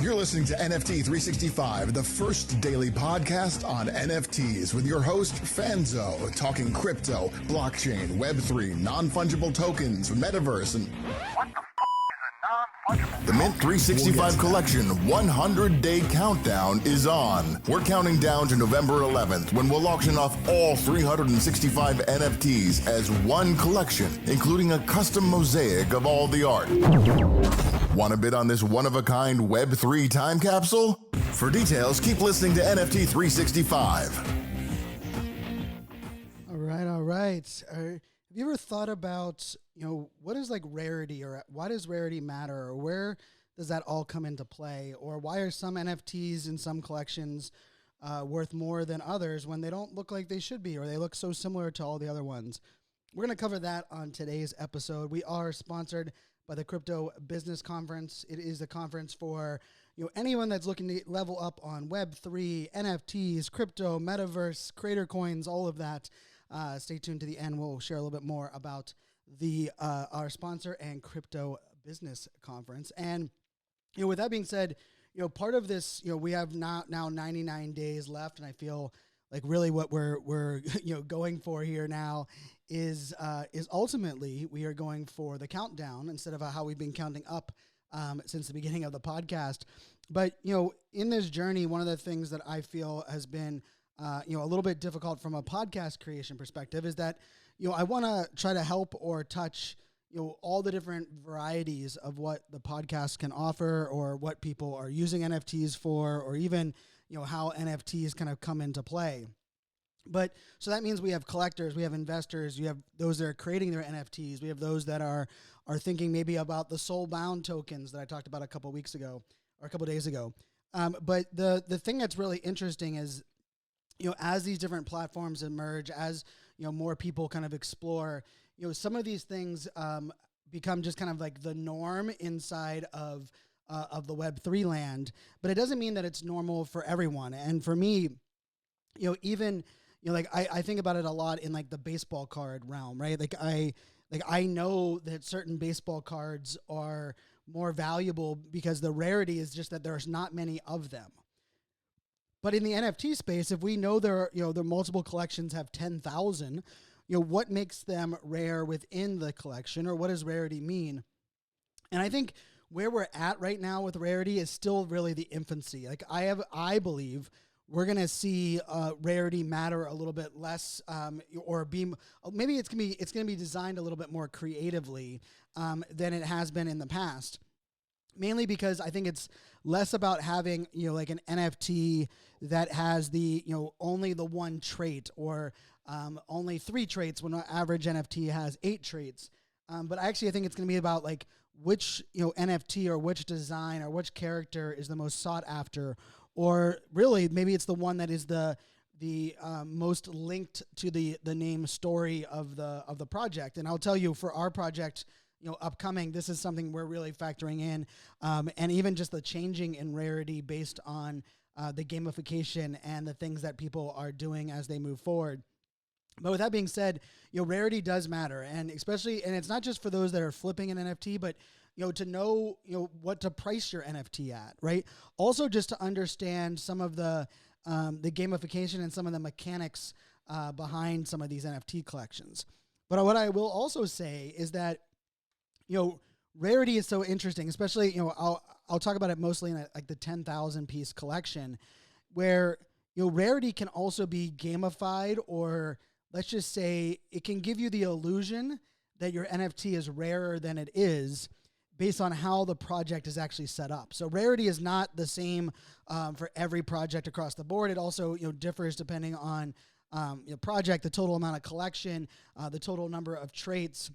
You're listening to NFT 365, the first daily podcast on NFTs with your host, Fanzo, talking crypto, blockchain, Web3, non-fungible tokens, metaverse, and... What the f*** is a non-fungible? The Mint 365 Collection 100-day countdown is on. We're counting down to November 11th when we'll auction off all 365 NFTs as one collection, including a custom mosaic of all the art. Want to bid on this one-of-a-kind Web3 time capsule? For details, keep listening to NFT 365. All right. Have you ever thought about, what is like rarity, or why does rarity matter, or where does that all come into play? Or why are some NFTs in some collections worth more than others when they don't look like they should be, or they look so similar to all the other ones? We're going to cover that on today's episode. We are sponsored by the Crypto Business Conference. It is a conference for anyone that's looking to level up on Web3, NFTs, crypto, metaverse, creator coins, all of that. Stay tuned to the end. We'll share a little bit more about the our sponsor and Crypto Business Conference. And with that being said, part of this, we have now 99 days left, and I feel like really what we're going for here now is ultimately we are going for the countdown instead of how we've been counting up since the beginning of the podcast. But in this journey, one of the things that I feel has been a little bit difficult from a podcast creation perspective is that I want to try to help or touch all the different varieties of what the podcast can offer, or what people are using NFTs for, or even how NFTs kind of come into play. But so that means we have collectors, we have investors, you have those that are creating their NFTs, we have those that are thinking maybe about the soul-bound tokens that I talked about a couple weeks ago or a couple days ago. But the thing that's really interesting is, as these different platforms emerge, as more people kind of explore, some of these things become just kind of like the norm inside of the Web3 land. But it doesn't mean that it's normal for everyone. And for me, even I think about it a lot in like the baseball card realm, right? I know that certain baseball cards are more valuable because the rarity is just that there's not many of them. But in the NFT space, if we know there are multiple collections have 10,000, what makes them rare within the collection, or what does rarity mean? And I think where we're at right now with rarity is still really the infancy. I believe we're gonna see rarity matter a little bit less, or be maybe it's gonna be designed a little bit more creatively than it has been in the past. Mainly because I think it's less about having like an NFT that has the only the one trait, or only 3 traits when an average NFT has 8 traits. But actually, I think it's going to be about like which NFT or which design or which character is the most sought after, or really maybe it's the one that is the most linked to the name story of the project. And I'll tell you, for our project, upcoming, this is something we're really factoring in, and even just the changing in rarity based on the gamification and the things that people are doing as they move forward. But with that being said, rarity does matter, and especially, and it's not just for those that are flipping an NFT, but to know what to price your NFT at, right? Also, just to understand some of the gamification and some of the mechanics behind some of these NFT collections. But what I will also say is that rarity is so interesting, especially, I'll talk about it mostly in like the 10,000 piece collection, where, rarity can also be gamified, or let's just say it can give you the illusion that your NFT is rarer than it is based on how the project is actually set up. So rarity is not the same for every project across the board. It also, differs depending on project, the total amount of collection, the total number of traits.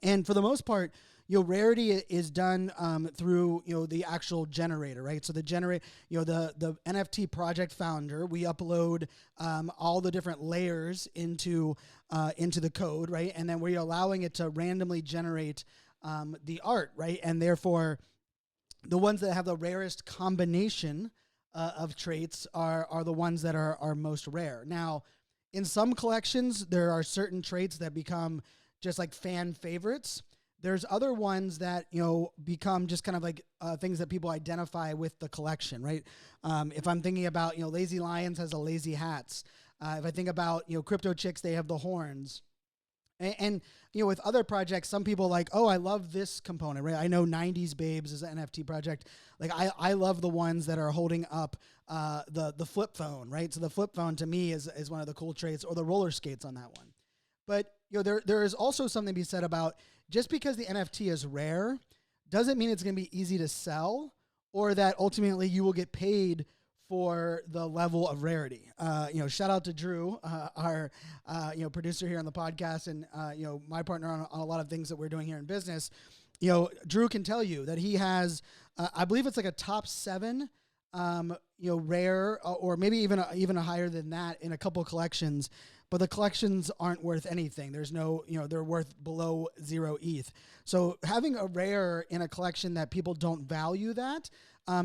And for the most part, rarity is done through the actual generator, right? So the the NFT project founder, we upload all the different layers into the code, right? And then we're allowing it to randomly generate the art, right? And therefore, the ones that have the rarest combination of traits are the ones that are most rare. Now, in some collections, there are certain traits that become just like fan favorites There's other ones that, become just kind of like things that people identify with the collection, right? If I'm thinking about, Lazy Lions has the lazy hats. If I think about, Crypto Chicks, they have the horns. And with other projects, some people like, oh, I love this component, right? I know 90s Babes is an NFT project. Like, I love the ones that are holding up the flip phone, right? So the flip phone to me is one of the cool traits, or the roller skates on that one. But there is also something to be said about, just because the NFT is rare doesn't mean it's going to be easy to sell, or that ultimately you will get paid for the level of rarity. Shout out to Drew, our producer here on the podcast, and my partner on a lot of things that we're doing here in business. Drew can tell you that he has, I believe it's like a top 7, rare, or maybe even a higher than that in a couple collections. But the collections aren't worth anything. There's no, they're worth below 0 ETH. So having a rare in a collection that people don't value that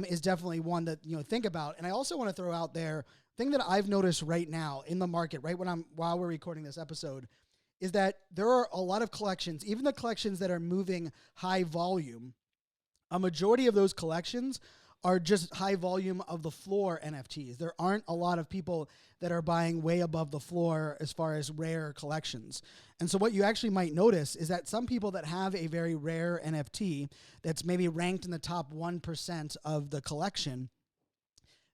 is definitely one that, think about. And I also want to throw out there, thing that I've noticed right now in the market, right while we're recording this episode, is that there are a lot of collections, even the collections that are moving high volume, a majority of those collections are just high volume of the floor NFTs. There aren't a lot of people that are buying way above the floor as far as rare collections. And so what you actually might notice is that some people that have a very rare NFT that's maybe ranked in the top 1% of the collection,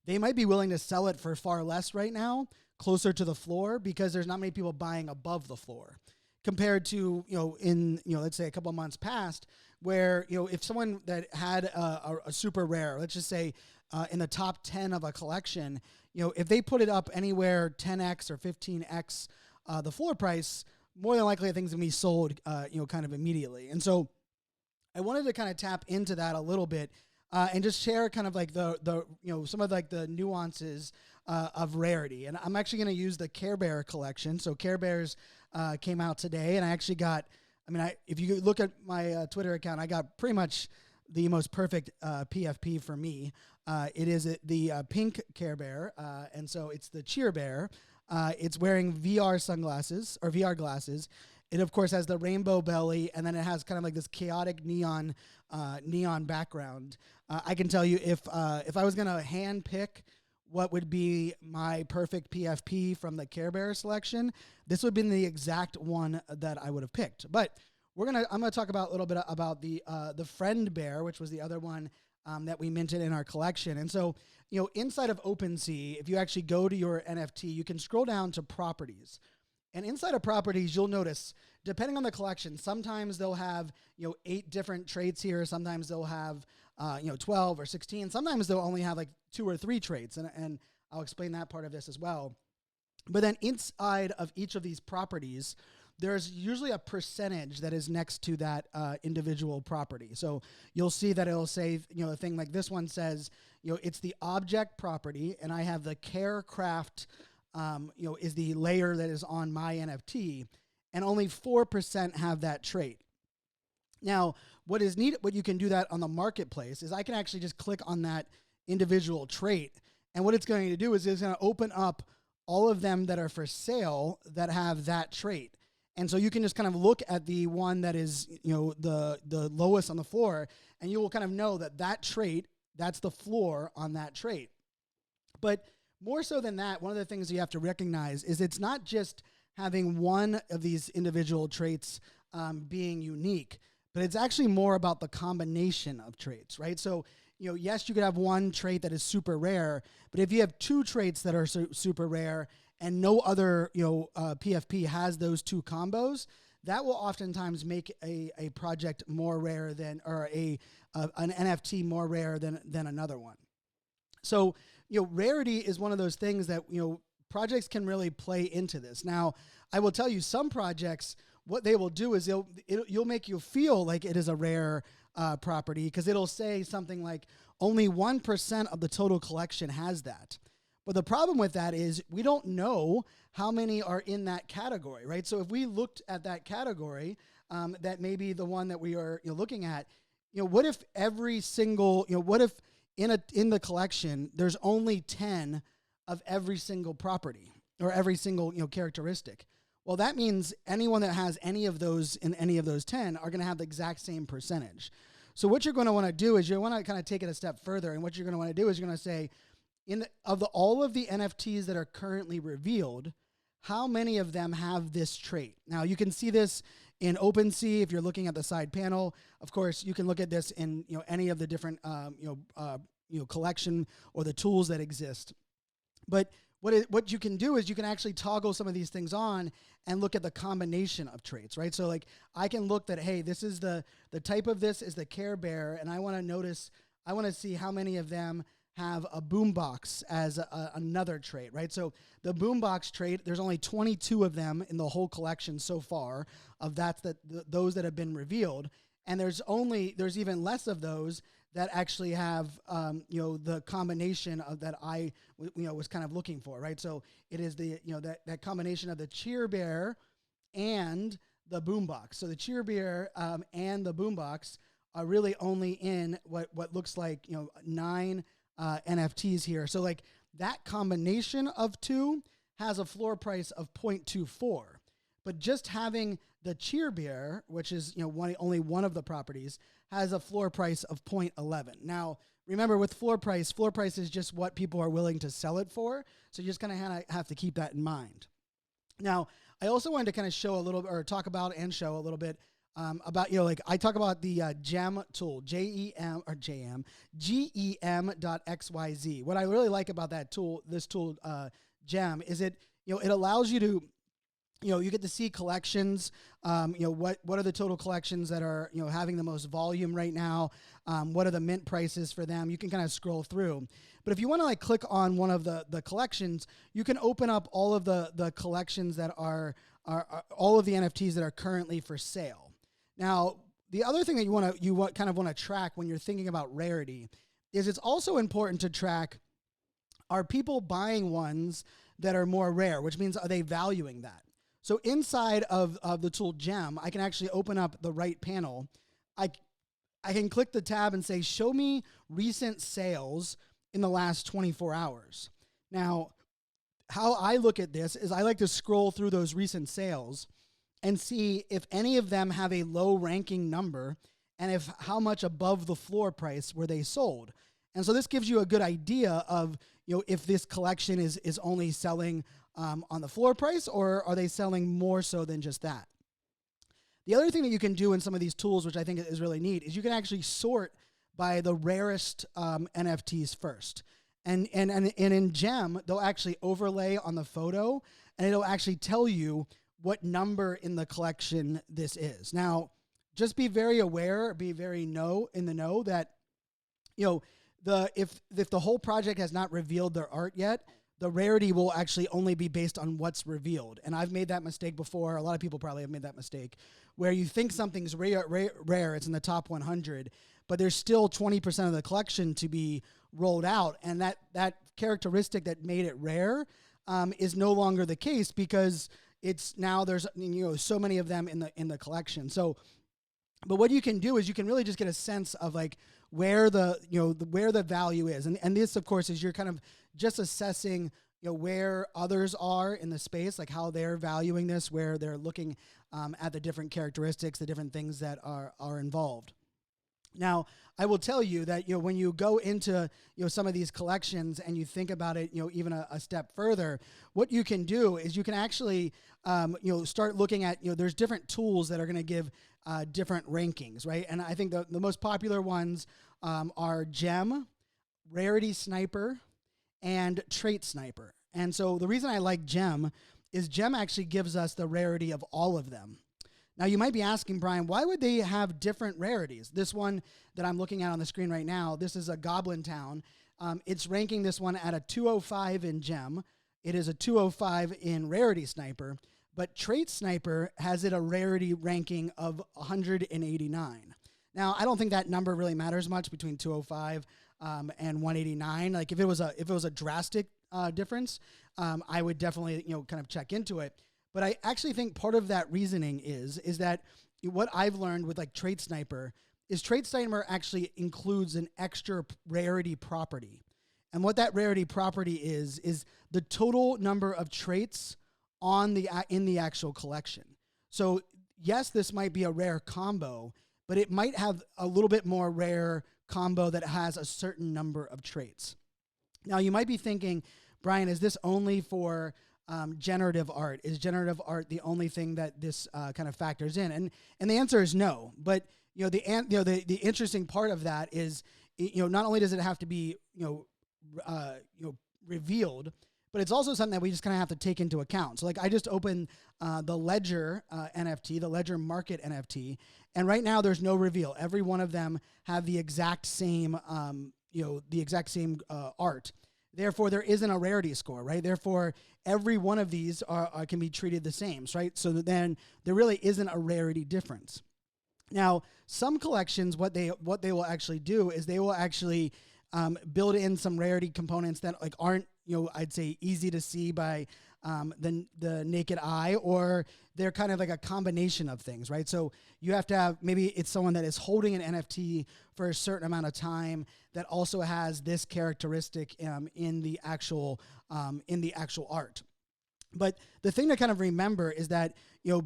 they might be willing to sell it for far less right now, closer to the floor, because there's not many people buying above the floor. Compared to, let's say a couple of months past, where, if someone that had a super rare, let's just say in the top 10 of a collection, if they put it up anywhere 10x or 15x the floor price, more than likely things can be sold, kind of immediately. And so I wanted to kind of tap into that a little bit and just share kind of like the some of like the nuances of rarity. And I'm actually going to use the Care Bear collection. So Care Bears came out today, and I actually got, if you look at my Twitter account, I got pretty much the most perfect PFP for me. It is the pink Care Bear, and so it's the Cheer Bear. It's wearing VR sunglasses, or VR glasses. It, of course, has the rainbow belly, and then it has kind of like this chaotic neon background. I can tell you, if I was going to hand pick what would be my perfect PFP from the Care Bear selection, this would have been the exact one that I would have picked. But I'm gonna talk about a little bit about the Friend Bear, which was the other one that we minted in our collection. And so, inside of Opensea, if you actually go to your NFT, you can scroll down to properties. And inside of properties, you'll notice, depending on the collection, sometimes they'll have 8 different traits here. Sometimes they'll have 12 or 16. Sometimes they'll only have like 2 or 3 traits, and I'll explain that part of this as well. But then inside of each of these properties, there's usually a percentage that is next to that individual property. So you'll see that it'll say, a thing like this one says, it's the object property, and I have the care craft, is the layer that is on my NFT, and only 4% have that trait. Now, what is neat, what you can do that on the marketplace is I can actually just click on that individual trait, and what it's going to do is it's going to open up all of them that are for sale that have that trait. And so you can just kind of look at the one that is, the lowest on the floor, and you will kind of know that trait, that's the floor on that trait. But more so than that, one of the things you have to recognize is it's not just having one of these individual traits being unique, but it's actually more about the combination of traits, right? So, yes, you could have one trait that is super rare, but if you have 2 traits that are super rare and no other, PFP has those 2 combos, that will oftentimes make a project more rare than, or an NFT more rare than another one. So, rarity is one of those things that, projects can really play into this. Now, I will tell you, some projects, what they will do is you'll make you feel like it is a rare property, because it'll say something like only 1% of the total collection has that. But the problem with that is we don't know how many are in that category, right? So if we looked at that category, that may be the one that we are looking at, what if every single, what if in the collection there's only 10 of every single property or every single characteristic? Well, that means anyone that has any of those in any of those 10 are going to have the exact same percentage. So what you're going to want to do is you want to kind of take it a step further. And what you're going to want to do is you're going to say, all of the NFTs that are currently revealed, how many of them have this trait? Now, you can see this in Opensea if you're looking at the side panel. Of course, you can look at this in any of the different collection or the tools that exist. But what you can do is you can actually toggle some of these things on and look at the combination of traits, right? So like I can look that, hey, this is the type of this is the Care Bear, and I want to see how many of them have a boombox as another trait, right? So the boombox trait, there's only 22 of them in the whole collection so far of those that have been revealed, and there's even less of those that actually have the combination of that I was kind of looking for, right? So it is that combination of the Cheer Bear and the boombox. So the Cheer Bear and the boombox are really only in what looks like 9 NFTs here. So like that combination of two has a floor price of 0.24, but just having the Cheer Bear, which is only one of the properties, has a floor price of 0.11. Now, remember with floor price is just what people are willing to sell it for. So you're just going to have to keep that in mind. Now, I also wanted to kind of show a little, or talk about and show a little bit about, I talk about the Gem tool, GEM.XYZ. What I really like about this tool, Gem, is it allows you to, you get to see collections, what are the total collections that are, having the most volume right now? What are the mint prices for them? You can kind of scroll through. But if you want to click on one of the collections, you can open up all of the collections that are all of the NFTs that are currently for sale. Now, the other thing that you kind of want to track when you're thinking about rarity is it's also important to track, are people buying ones that are more rare, which means are they valuing that? So inside of the tool Gem, I can actually open up the right panel. I can click the tab and say, show me recent sales in the last 24 hours. Now, how I look at this is I like to scroll through those recent sales and see if any of them have a low ranking number and how much above the floor price were they sold. And so this gives you a good idea of, if this collection is only selling on the floor price, or are they selling more so than just that? The other thing that you can do in some of these tools, which I think is really neat, is you can actually sort by the rarest NFTs first. And in Gem, they'll actually overlay on the photo, and it'll actually tell you what number in the collection this is. Now, just be very aware, be very in the know that, if the whole project has not revealed their art yet, the rarity will actually only be based on what's revealed. And I've made that mistake before. A lot of people probably have made that mistake, where you think something's rare, it's in the top 100, but there's still 20% of the collection to be rolled out. And that characteristic that made it rare is no longer the case, because it's now there's so many of them in the collection. So, but what you can do is you can really just get a sense of where the value is, and this of course is you're kind of just assessing where others are in the space, like how they're valuing this, where they're looking at the different characteristics, the different things that are involved. Now, I will tell you that when you go into some of these collections and you think about it, even a step further, what you can do is you can actually start looking at there's different tools that are going to give different rankings, right? And I think the most popular ones are Gem, Rarity Sniper, and Trait Sniper. And so the reason I like Gem is Gem actually gives us the rarity of all of them. Now, you might be asking, Brian, why would they have different rarities? This one that I'm looking at on the screen right now, this is a Goblin Town. It's ranking this one at a 205 in Gem. It is a 205 in Rarity Sniper, but Trait Sniper has it a rarity ranking of 189. Now, I don't think that number really matters much between 205 and 189. Like if it was a drastic difference, I would definitely kind of check into it. But I actually think part of that reasoning is that what I've learned with Trait Sniper is Trait Sniper actually includes an extra rarity property. And what that rarity property is the total number of traits in the actual collection. So yes, this might be a rare combo, but it might have a little bit more rare combo that has a certain number of traits. Now you might be thinking, Brian, is this only for generative art? Is generative art the only thing that this kind of factors in? And the answer is no. But the interesting part of that is, not only does it have to be revealed, but it's also something that we just kind of have to take into account. So like I just opened the Ledger NFT, the Ledger Market NFT, and right now there's no reveal. Every one of them have the exact same art. Therefore, there isn't a rarity score, right? Therefore, every one of these can be treated the same, right? So then there really isn't a rarity difference. Now, some collections, what they will actually do is they will actually build in some rarity components that like aren't, I'd say easy to see by the naked eye, or they're kind of like a combination of things, right? So you have to have, maybe it's someone that is holding an NFT for a certain amount of time that also has this characteristic in the actual art. But the thing to kind of remember is that,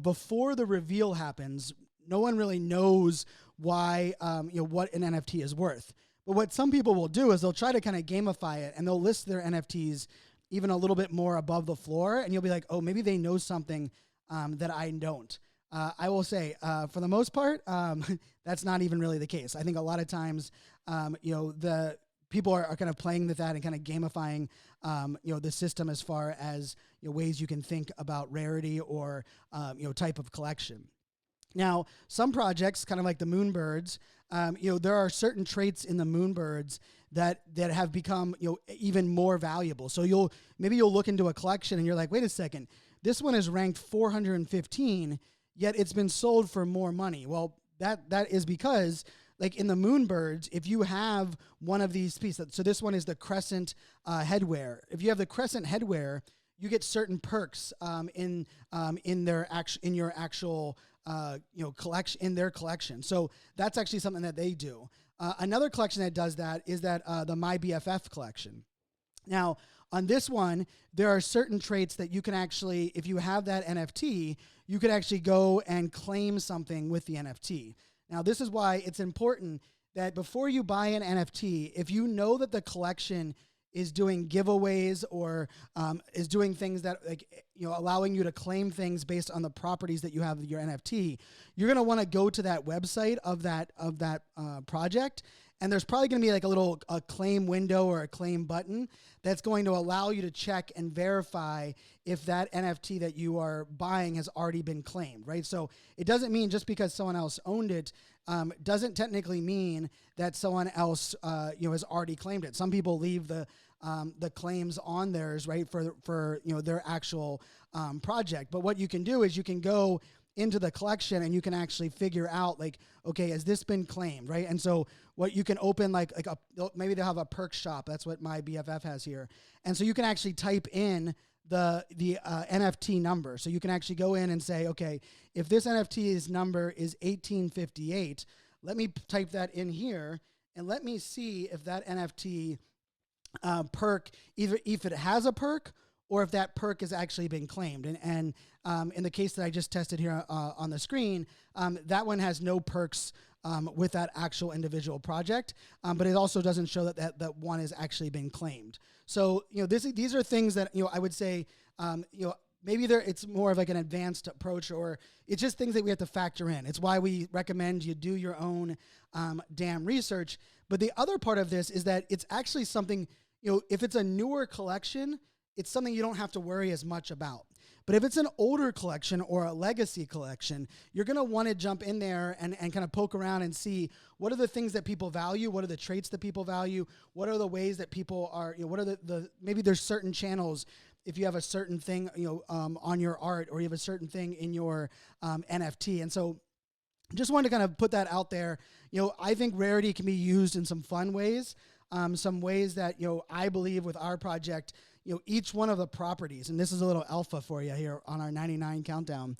before the reveal happens, no one really knows why, what an NFT is worth. But what some people will do is they'll try to kind of gamify it, and they'll list their NFTs even a little bit more above the floor, and you'll be like, oh, maybe they know something that I don't. I will say, for the most part, that's not even really the case. I think a lot of times, the people are kind of playing with that and kind of gamifying, the system as far as ways you can think about rarity or type of collection. Now, some projects, kind of like the Moonbirds, there are certain traits in the Moonbirds that have become even more valuable. So you'll look into a collection and you're like, wait a second, this one is ranked 415, yet it's been sold for more money. Well, that is because, like in the Moonbirds, if you have one of these pieces, so this one is the Crescent headwear. If you have the Crescent headwear, you get certain perks in your actual collection, in their collection. So that's actually something that they do. Another collection that does that is that the My BFF collection. Now, on this one, there are certain traits that you can actually, if you have that NFT, you could actually go and claim something with the NFT. Now, this is why it's important that before you buy an NFT, if you know that the collection is doing giveaways or is doing things that allowing you to claim things based on the properties that you have of your NFT, you're gonna want to go to that website of that project, and there's probably gonna be like a claim window or a claim button that's going to allow you to check and verify if that NFT that you are buying has already been claimed, right? So it doesn't mean just because someone else owned it doesn't technically mean that someone else has already claimed it. Some people leave the claims on theirs, right, for their actual project. But what you can do is you can go into the collection and you can actually figure out, like, okay, has this been claimed, right? And so what you can open maybe they'll have a perk shop. That's what my BFF has here. And so you can actually type in the NFT number. So you can actually go in and say, okay, if this NFT's number is 1858, let me type that in here and let me see if that NFT perk, either if it has a perk or if that perk has actually been claimed. And in the case that I just tested here on the screen, that one has no perks with that actual individual project, but it also doesn't show that one has actually been claimed. So these are things that I would say maybe it's more of like an advanced approach, or it's just things that we have to factor in. It's why we recommend you do your own damn research. But the other part of this is that it's actually something, if it's a newer collection, it's something you don't have to worry as much about. But if it's an older collection or a legacy collection, you're going to want to jump in there and kind of poke around and see what are the things that people value, what are the traits that people value, what are the ways that people are, what are the maybe there's certain channels. If you have a certain thing, on your art, or you have a certain thing in your NFT. And so just wanted to kind of put that out there. I think rarity can be used in some fun ways, some ways that, I believe with our project, each one of the properties, and this is a little alpha for you here on our 99 countdown,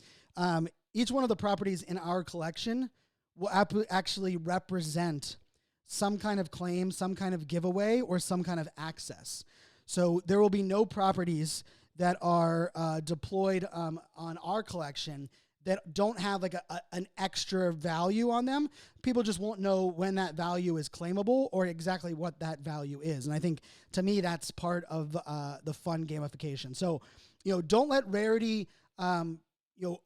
each one of the properties in our collection will actually represent some kind of claim, some kind of giveaway, or some kind of access. So there will be no properties that are deployed on our collection that don't have like an extra value on them. People just won't know when that value is claimable or exactly what that value is. And I think, to me, that's part of the fun gamification. So, don't let rarity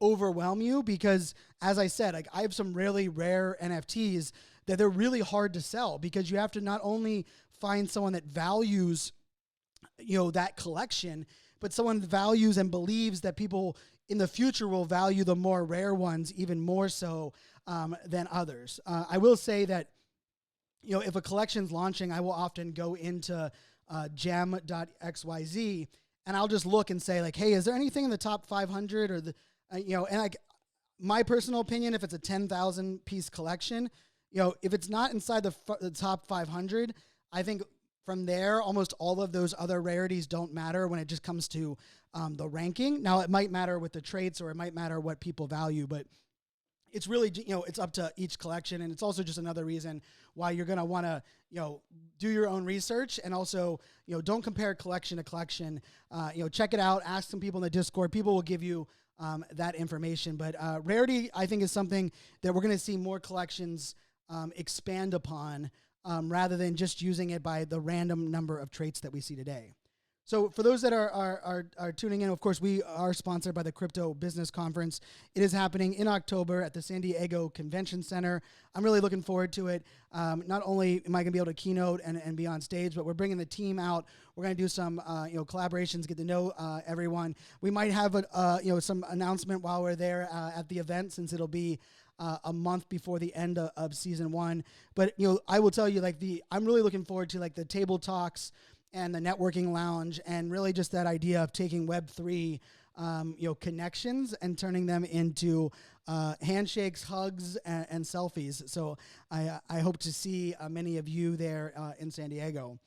overwhelm you, because, as I said, like, I have some really rare NFTs that they're really hard to sell, because you have to not only find someone that values that collection, but someone values and believes that people in the future will value the more rare ones even more so than others. I will say that, if a collection's launching, I will often go into Gem.XYZ, and I'll just look and say, like, hey, is there anything in the top 500 or the, and like, my personal opinion, if it's a 10,000 piece collection, if it's not inside the top 500, I think from there, almost all of those other rarities don't matter when it just comes to the ranking. Now, it might matter with the traits, or it might matter what people value, but it's really, it's up to each collection. And it's also just another reason why you're going to want to, do your own research. And also, don't compare collection to collection. Check it out. Ask some people in the Discord. People will give you that information. But rarity, I think, is something that we're going to see more collections expand upon, rather than just using it by the random number of traits that we see today. So for those that are tuning in, of course, we are sponsored by the Crypto Business Conference. It is happening in October at the San Diego Convention Center. I'm really looking forward to it. Not only am I going to be able to keynote and be on stage, but we're bringing the team out. We're going to do some collaborations, get to know everyone. We might have some announcement while we're there at the event, since it'll be a month before the end of season 1. But I will tell you, I'm really looking forward to the table talks and the networking lounge, and really just that idea of taking Web3 connections and turning them into handshakes, hugs, and selfies. So I hope to see many of you there in San Diego.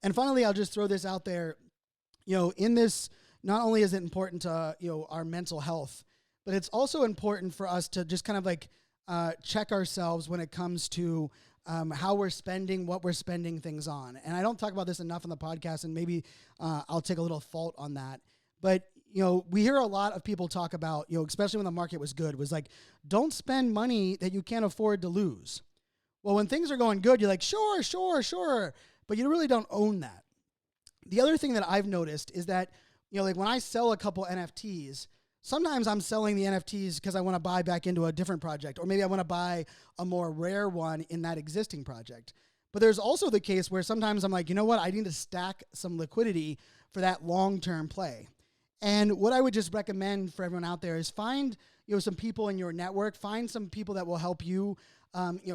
And finally, I'll just throw this out there. In this, not only is it important to our mental health, but it's also important for us to just kind of check ourselves when it comes to how we're spending, what we're spending things on. And I don't talk about this enough on the podcast, and maybe I'll take a little fault on that. But, we hear a lot of people talk about, especially when the market was good, was like, don't spend money that you can't afford to lose. Well, when things are going good, you're like, sure. But you really don't own that. The other thing that I've noticed is that, when I sell a couple NFTs, sometimes I'm selling the NFTs because I want to buy back into a different project, or maybe I want to buy a more rare one in that existing project. But there's also the case where sometimes I'm like, you know what? I need to stack some liquidity for that long-term play. And what I would just recommend for everyone out there is find, some people in your network, find some people that will help you,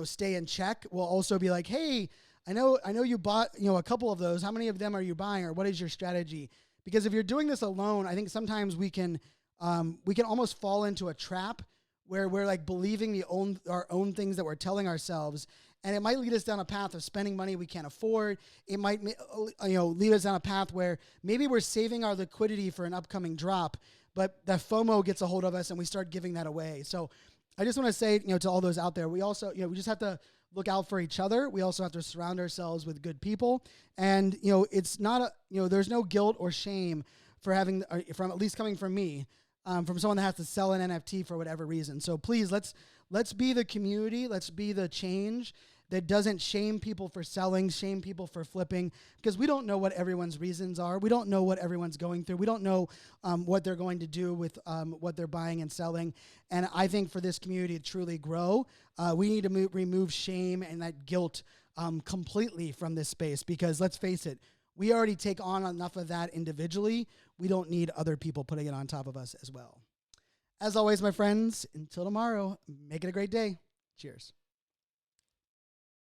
stay in check. Will also be like, hey, I know you bought, a couple of those. How many of them are you buying, or what is your strategy? Because if you're doing this alone, I think sometimes we can almost fall into a trap where we're believing our own things that we're telling ourselves, and it might lead us down a path of spending money we can't afford. It might lead us down a path where maybe we're saving our liquidity for an upcoming drop, but that FOMO gets a hold of us and we start giving that away. So I just want to say, to all those out there, we also, we just have to look out for each other. We also have to surround ourselves with good people, and it's not there's no guilt or shame for having, from at least coming from me, from someone that has to sell an NFT for whatever reason. So please, let's be the community. Let's be the change that doesn't shame people for selling, shame people for flipping, because we don't know what everyone's reasons are. We don't know what everyone's going through. We don't know what they're going to do with what they're buying and selling. And I think for this community to truly grow, we need to remove shame and that guilt completely from this space, because let's face it, we already take on enough of that individually. We don't need other people putting it on top of us as well. As always, my friends, until tomorrow, make it a great day. Cheers.